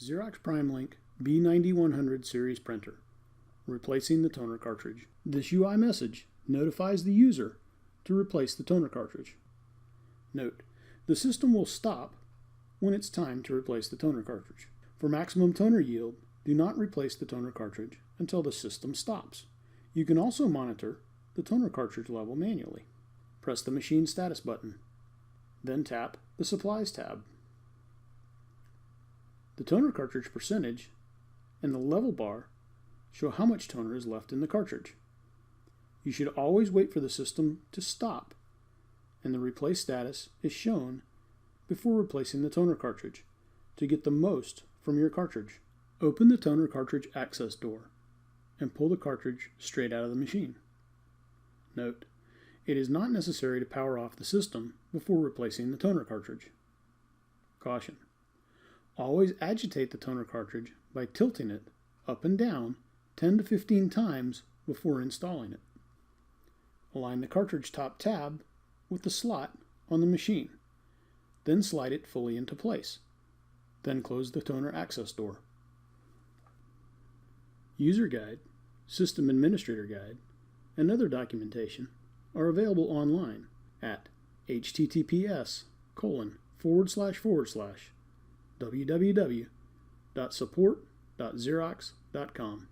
Xerox PrimeLink B9100 series printer, replacing the toner cartridge. This UI message notifies the user to replace the toner cartridge. Note, the system will stop when it's time to replace the toner cartridge. For maximum toner yield, do not replace the toner cartridge until the system stops. You can also monitor the toner cartridge level manually. Press the machine status button, then tap the Supplies tab. The toner cartridge percentage and the level bar show how much toner is left in the cartridge. You should always wait for the system to stop, and the replace status is shown before replacing the toner cartridge to get the most from your cartridge. Open the toner cartridge access door and pull the cartridge straight out of the machine. Note, it is not necessary to power off the system before replacing the toner cartridge. Caution: always agitate the toner cartridge by tilting it up and down 10 to 15 times before installing it. Align the cartridge top tab with the slot on the machine, then slide it fully into place. Then close the toner access door. User Guide, System Administrator Guide, and other documentation are available online at https://www.support.xerox.com.